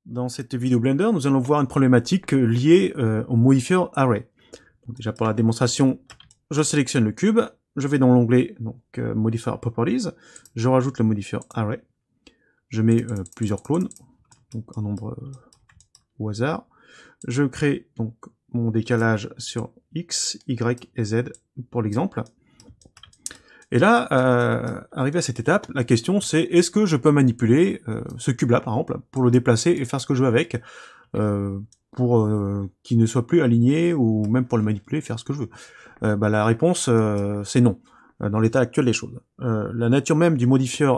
Dans cette vidéo Blender, nous allons voir une problématique liée au modifier Array. Donc déjà pour la démonstration, je sélectionne le cube, je vais dans l'onglet Modifier Properties, je rajoute le modifier Array, je mets plusieurs clones, donc un nombre au hasard, je crée donc mon décalage sur X, Y et Z pour l'exemple. Et là, arrivé à cette étape, la question c'est est-ce que je peux manipuler ce cube-là, par exemple, pour le déplacer et faire ce que je veux avec, pour qu'il ne soit plus aligné, ou même pour le manipuler, faire ce que je veux. La réponse, c'est non, dans l'état actuel des choses. La nature même du modifier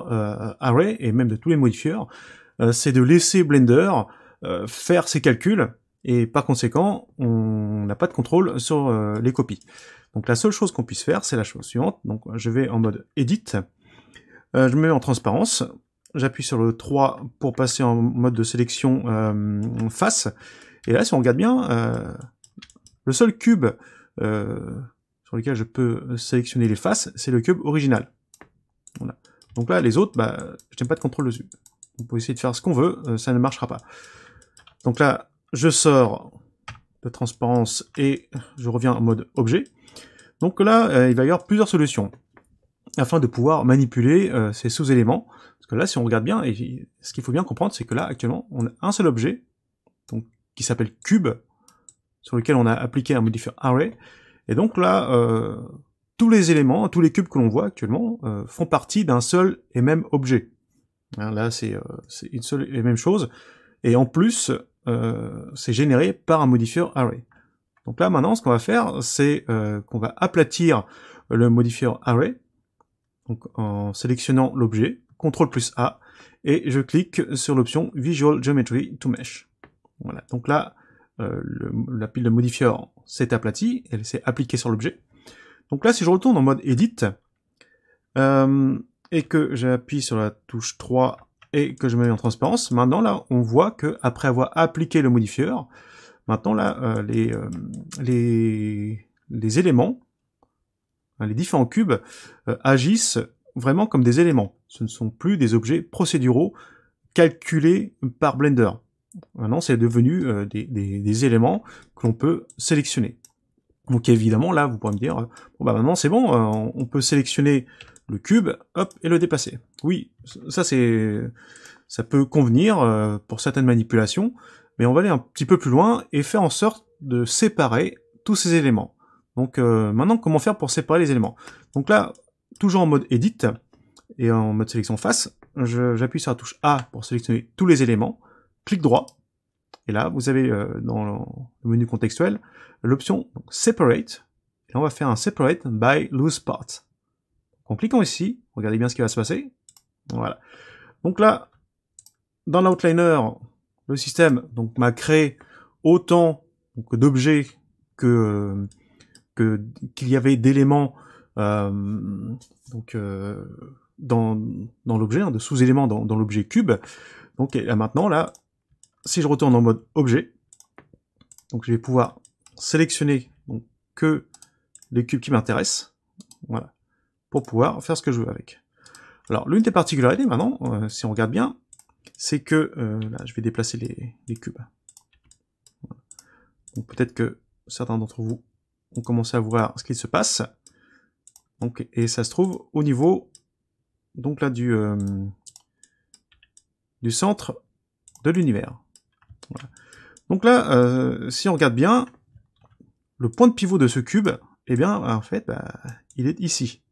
Array, et même de tous les modifiers, c'est de laisser Blender faire ses calculs, et par conséquent, on n'a pas de contrôle sur les copies. Donc la seule chose qu'on puisse faire, c'est la chose suivante. Donc je vais en mode Edit, je me mets en transparence, j'appuie sur le 3 pour passer en mode de sélection face, et là si on regarde bien, le seul cube sur lequel je peux sélectionner les faces, c'est le cube original. Voilà. Donc là les autres, je n'ai pas de contrôle dessus. On peut essayer de faire ce qu'on veut, ça ne marchera pas. Donc là, je sors de transparence et je reviens en mode objet. Donc là, il va y avoir plusieurs solutions afin de pouvoir manipuler ces sous-éléments. Parce que là, si on regarde bien, et ce qu'il faut bien comprendre, c'est que là, actuellement, on a un seul objet, donc qui s'appelle cube, sur lequel on a appliqué un modifier array. Et donc là, tous les éléments, tous les cubes que l'on voit actuellement, font partie d'un seul et même objet. Hein, là, c'est une seule et même chose. Et en plus, c'est généré par un modifier array. Donc là, maintenant, ce qu'on va faire, c'est qu'on va aplatir le modifier array, donc en sélectionnant l'objet, CTRL plus A, et je clique sur l'option Visual Geometry to Mesh. Voilà. Donc là, la pile de modifier s'est aplatie, elle s'est appliquée sur l'objet. Donc là, si je retourne en mode Edit, et que j'appuie sur la touche 3 et que je me mets en transparence, maintenant là, on voit que après avoir appliqué le modifier, maintenant là, les éléments, les différents cubes, agissent vraiment comme des éléments. Ce ne sont plus des objets procéduraux calculés par Blender. Maintenant, c'est devenu des éléments que l'on peut sélectionner. Donc évidemment, là, vous pourrez me dire, bon bah maintenant c'est bon, on peut sélectionner le cube, hop, et le déplacer. Oui, ça peut convenir pour certaines manipulations, mais on va aller un petit peu plus loin et faire en sorte de séparer tous ces éléments. Donc maintenant, comment faire pour séparer les éléments? Donc là, toujours en mode Edit et en mode sélection face, j'appuie sur la touche A pour sélectionner tous les éléments, clic droit, et là, vous avez dans le menu contextuel l'option Separate, et on va faire un Separate by Loose Part. En cliquant ici, regardez bien ce qui va se passer. Voilà. Donc là, dans l'outliner, le système m'a créé autant d'objets qu'il y avait d'éléments dans l'objet, de sous-éléments dans l'objet cube. Donc là, maintenant, là, si je retourne en mode objet, donc je vais pouvoir sélectionner que les cubes qui m'intéressent, voilà, pour pouvoir faire ce que je veux avec. Alors l'une des particularités maintenant, si on regarde bien, c'est que là je vais déplacer les cubes. Voilà. Donc peut-être que certains d'entre vous ont commencé à voir ce qu'il se passe. Donc, et ça se trouve au niveau donc là du centre de l'univers. Voilà. Donc là, si on regarde bien, le point de pivot de ce cube, eh bien, en fait, il est ici.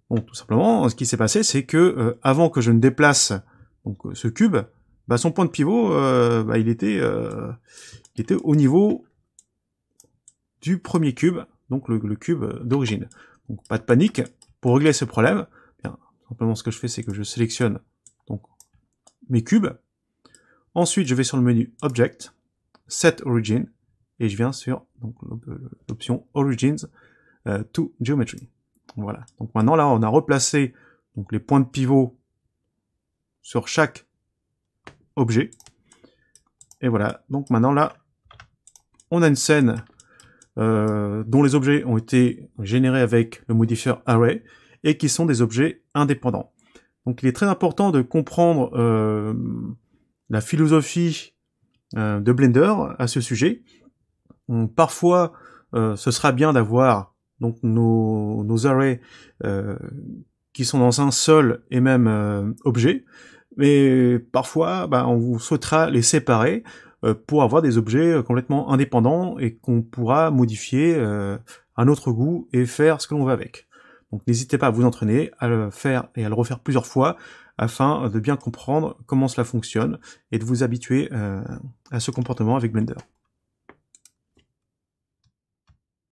Bon, tout simplement, ce qui s'est passé, c'est que avant que je ne déplace ce cube, son point de pivot, il était au niveau du premier cube, donc le cube d'origine. Donc pas de panique. Pour régler ce problème, bien, simplement ce que je fais, c'est que je sélectionne mes cubes. Ensuite, je vais sur le menu Object, Set Origin, et je viens sur l'option Origins to Geometry. Voilà. Donc maintenant là, on a replacé les points de pivot sur chaque objet. Et voilà. Donc maintenant là, on a une scène dont les objets ont été générés avec le modifier Array et qui sont des objets indépendants. Donc il est très important de comprendre la philosophie de Blender à ce sujet. Donc, parfois, ce sera bien d'avoir donc nos arrays qui sont dans un seul et même objet, mais parfois, on vous souhaitera les séparer pour avoir des objets complètement indépendants et qu'on pourra modifier à notre goût et faire ce que l'on veut avec. Donc n'hésitez pas à vous entraîner, à le faire et à le refaire plusieurs fois afin de bien comprendre comment cela fonctionne et de vous habituer à ce comportement avec Blender.